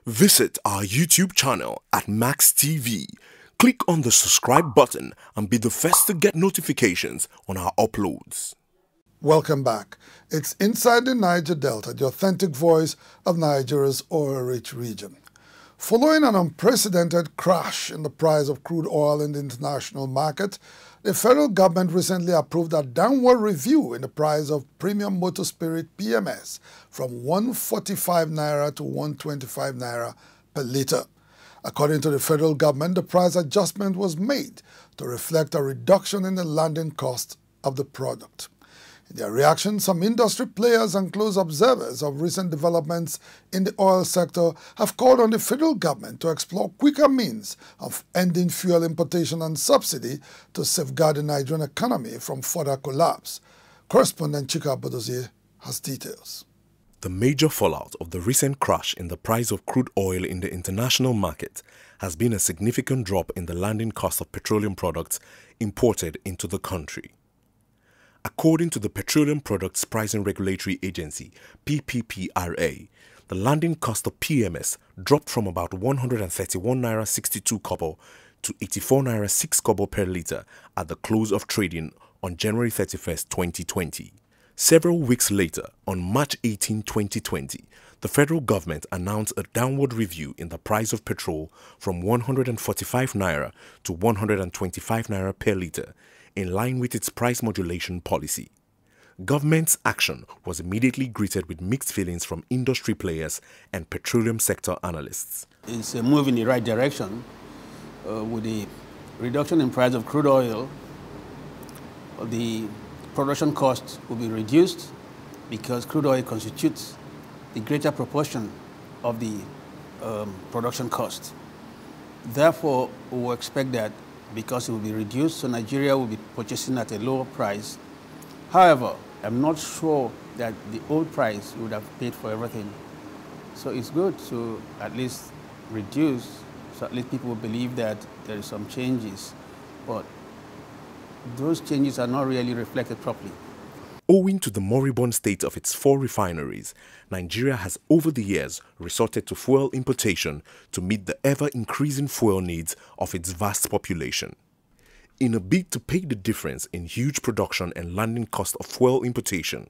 Visit our YouTube channel at Max TV. Click on the subscribe button and be the first to get notifications on our uploads. Welcome back. It's Inside the Niger Delta, the authentic voice of Nigeria's oil-rich region. Following an unprecedented crash in the price of crude oil in the international market, the federal government recently approved a downward review in the price of premium motor spirit PMS from 145 naira to 125 naira per litre. According to the federal government, the price adjustment was made to reflect a reduction in the landing cost of the product. In their reaction, some industry players and close observers of recent developments in the oil sector have called on the federal government to explore quicker means of ending fuel importation and subsidy to safeguard the Nigerian economy from further collapse. Correspondent Chika Bodozie has details. The major fallout of the recent crash in the price of crude oil in the international market has been a significant drop in the landing cost of petroleum products imported into the country. According to the Petroleum Products Pricing Regulatory Agency, PPPRA, the landing cost of PMS dropped from about 131 naira 62 kobo to 84 naira 6 kobo per litre at the close of trading on January 31, 2020. Several weeks later, on March 18, 2020, the federal government announced a downward review in the price of petrol from 145 naira to 125 naira per litre, in line with its price modulation policy. Government's action was immediately greeted with mixed feelings from industry players and petroleum sector analysts. It's a move in the right direction. With the reduction in price of crude oil, the production cost will be reduced because crude oil constitutes the greater proportion of the production cost. Therefore, we will expect that because it will be reduced, so Nigeria will be purchasing at a lower price. However, I'm not sure that the old price would have paid for everything. So it's good to at least reduce, so at least people will believe that there is some changes. But those changes are not really reflected properly. Owing to the moribund state of its 4 refineries, Nigeria has over the years resorted to fuel importation to meet the ever-increasing fuel needs of its vast population. In a bid to pay the difference in huge production and landing cost of fuel importation,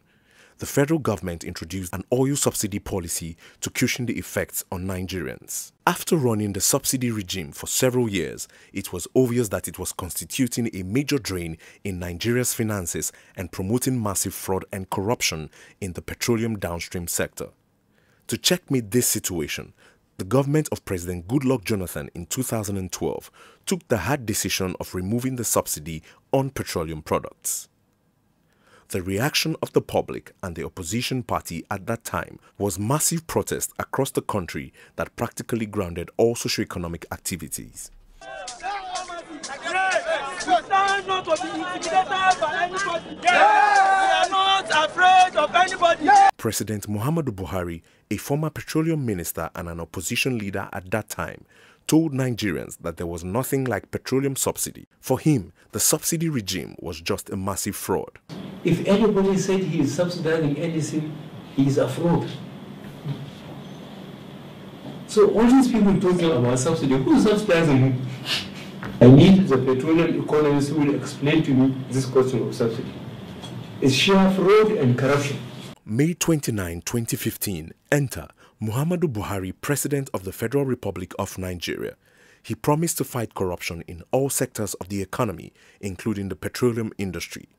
the federal government introduced an oil subsidy policy to cushion the effects on Nigerians. After running the subsidy regime for several years, it was obvious that it was constituting a major drain in Nigeria's finances and promoting massive fraud and corruption in the petroleum downstream sector. To checkmate this situation, the government of President Goodluck Jonathan in 2012 took the hard decision of removing the subsidy on petroleum products. The reaction of the public and the opposition party at that time was massive protest across the country that practically grounded all socioeconomic activities. President Muhammadu Buhari, a former petroleum minister and an opposition leader at that time, told Nigerians that there was nothing like petroleum subsidy. For him, the subsidy regime was just a massive fraud. If anybody said he is subsidizing anything, he is a fraud. So all these people talking about subsidy, who is subsidizing him? I need the petroleum economists who will explain to me this question of subsidy. It's sheer fraud and corruption. May 29, 2015, enter Muhammadu Buhari, President of the Federal Republic of Nigeria. He promised to fight corruption in all sectors of the economy, including the petroleum industry.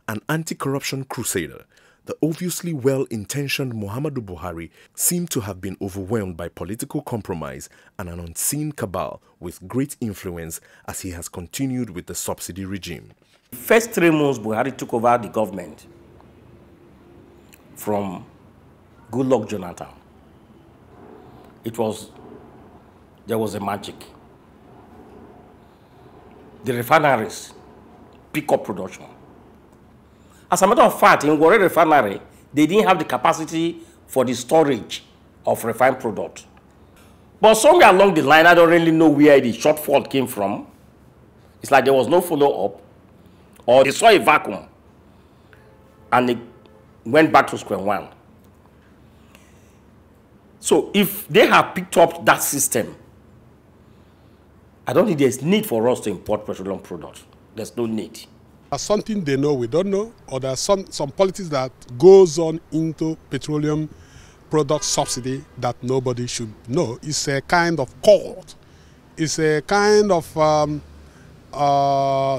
An anti-corruption crusader, the obviously well-intentioned Muhammadu Buhari seemed to have been overwhelmed by political compromise and an unseen cabal with great influence as he has continued with the subsidy regime. First 3 months Buhari took over the government from Goodluck Jonathan. There was a magic. The refineries pick up production. As a matter of fact, in Warri refinery, they didn't have the capacity for the storage of refined product. But somewhere along the line, I don't really know where the shortfall came from. It's like there was no follow-up, or they saw a vacuum, and they went back to square one. So if they have picked up that system, I don't think there's need for us to import petroleum products. There's no need. There's something they know we don't know, or there's some politics that goes on into petroleum product subsidy that nobody should know. It's a kind of cult. It's a kind of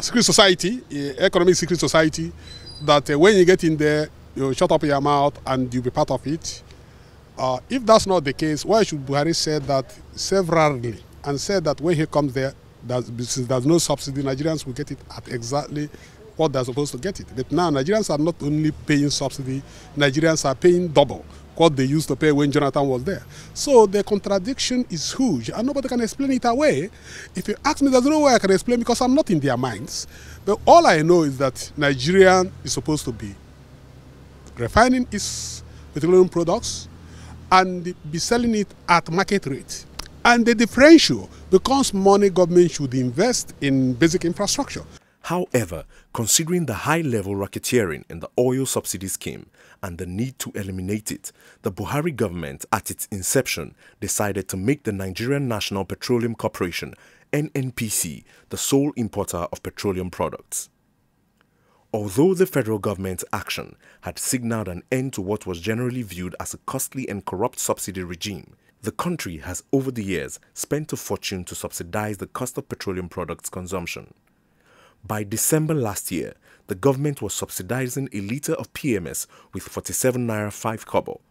secret society, economic secret society, that when you get in there, you shut up your mouth and you'll be part of it. If that's not the case, why should Buhari say that severally and said that when he comes there, since there's no subsidy, Nigerians will get it at exactly what they're supposed to get it. But now Nigerians are not only paying subsidy, Nigerians are paying double what they used to pay when Jonathan was there. So the contradiction is huge, and nobody can explain it away. If you ask me, there's no way I can explain because I'm not in their minds. But all I know is that Nigeria is supposed to be refining its petroleum products and be selling it at market rate. And the differential becomes money government should invest in basic infrastructure. However, considering the high-level racketeering in the oil subsidy scheme and the need to eliminate it, the Buhari government at its inception decided to make the Nigerian National Petroleum Corporation, NNPC, the sole importer of petroleum products. Although the federal government's action had signaled an end to what was generally viewed as a costly and corrupt subsidy regime, the country has over the years spent a fortune to subsidize the cost of petroleum products consumption. By December last year, the government was subsidizing a litre of PMS with 47 naira 5 kobo.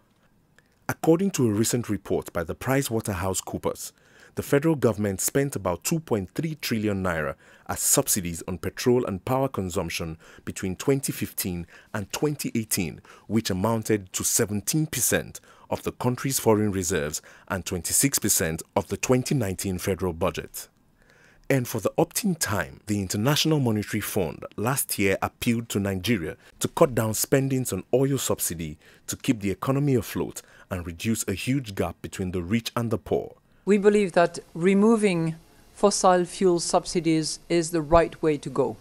According to a recent report by the PricewaterhouseCoopers, the federal government spent about 2.3 trillion naira as subsidies on petrol and power consumption between 2015 and 2018, which amounted to 17% of the country's foreign reserves and 26% of the 2019 federal budget. And for the opt-in time, the International Monetary Fund last year appealed to Nigeria to cut down spendings on oil subsidy to keep the economy afloat and reduce a huge gap between the rich and the poor. We believe that removing fossil fuel subsidies is the right way to go.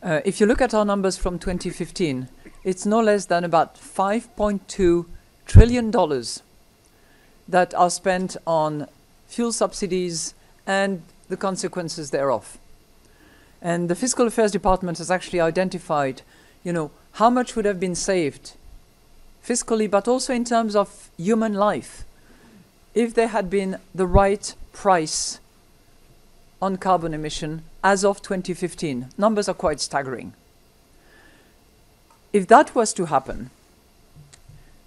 If you look at our numbers from 2015, it's no less than about $5.2 trillion that are spent on fuel subsidies and the consequences thereof. And the Fiscal Affairs Department has actually identified, how much would have been saved fiscally, but also in terms of human life, if there had been the right price on carbon emission as of 2015. Numbers are quite staggering. If that was to happen,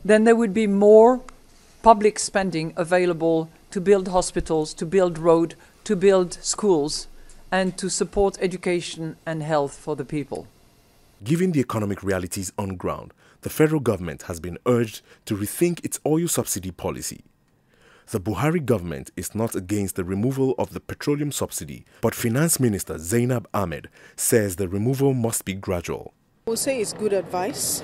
then there would be more public spending available to build hospitals, to build roads, to build schools, and to support education and health for the people. Given the economic realities on ground, the federal government has been urged to rethink its oil subsidy policy. The Buhari government is not against the removal of the petroleum subsidy, but Finance Minister Zainab Ahmed says the removal must be gradual. I would say it's good advice,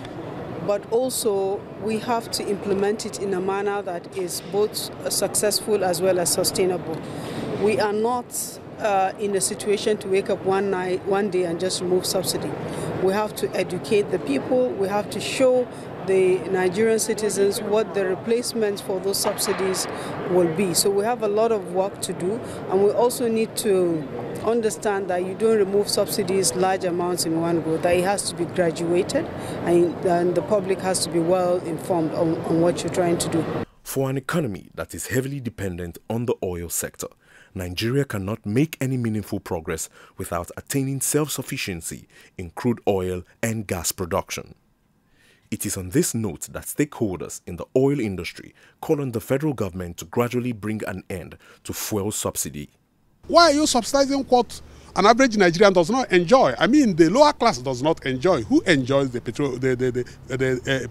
but also we have to implement it in a manner that is both successful as well as sustainable. We are not in a situation to wake up one day and just remove subsidy. We have to educate the people. We have to show the Nigerian citizens what the replacements for those subsidies will be. So we have a lot of work to do, and we also need to understand that you don't remove subsidies large amounts in one go, that it has to be graduated, and the public has to be well informed on what you're trying to do. For an economy that is heavily dependent on the oil sector, Nigeria cannot make any meaningful progress without attaining self-sufficiency in crude oil and gas production. It is on this note that stakeholders in the oil industry call on the federal government to gradually bring an end to fuel subsidy. Why are you subsidizing what an average Nigerian does not enjoy? I mean, the lower class does not enjoy. Who enjoys the petrol, the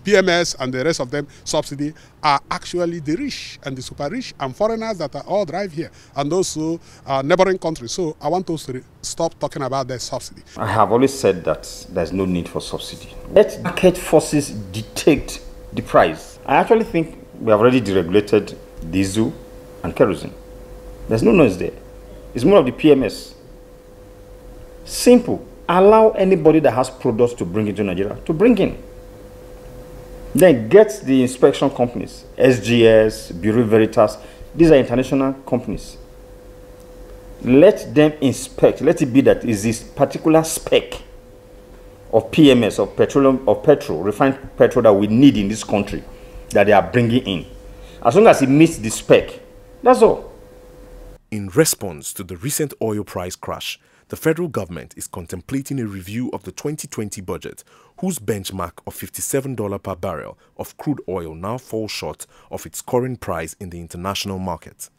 PMS and the rest of them subsidy are actually the rich and the super rich and foreigners that are all drive here, and also neighboring countries. So I want us to stop talking about their subsidy. I have always said that there's no need for subsidy. Let market forces dictate the price. I actually think we have already deregulated diesel and kerosene. There's no noise there. It's more of the PMS. Simple. Allow anybody that has products to bring into Nigeria to bring in. Then get the inspection companies, SGS, Bureau Veritas. These are international companies. Let them inspect. Let it be that is this particular spec of PMS, of petroleum, of petrol, refined petrol that we need in this country that they are bringing in. As long as it meets the spec, that's all. In response to the recent oil price crash, the federal government is contemplating a review of the 2020 budget, whose benchmark of $57 per barrel of crude oil now falls short of its current price in the international market.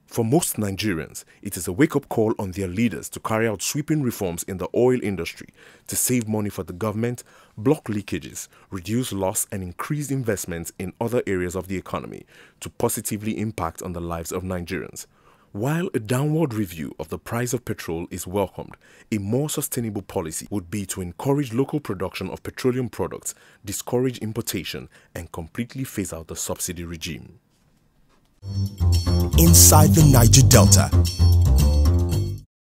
For most Nigerians, it is a wake-up call on their leaders to carry out sweeping reforms in the oil industry to save money for the government, block leakages, reduce loss and increase investments in other areas of the economy to positively impact on the lives of Nigerians. While a downward review of the price of petrol is welcomed, a more sustainable policy would be to encourage local production of petroleum products, discourage importation, and completely phase out the subsidy regime. Inside the Niger Delta,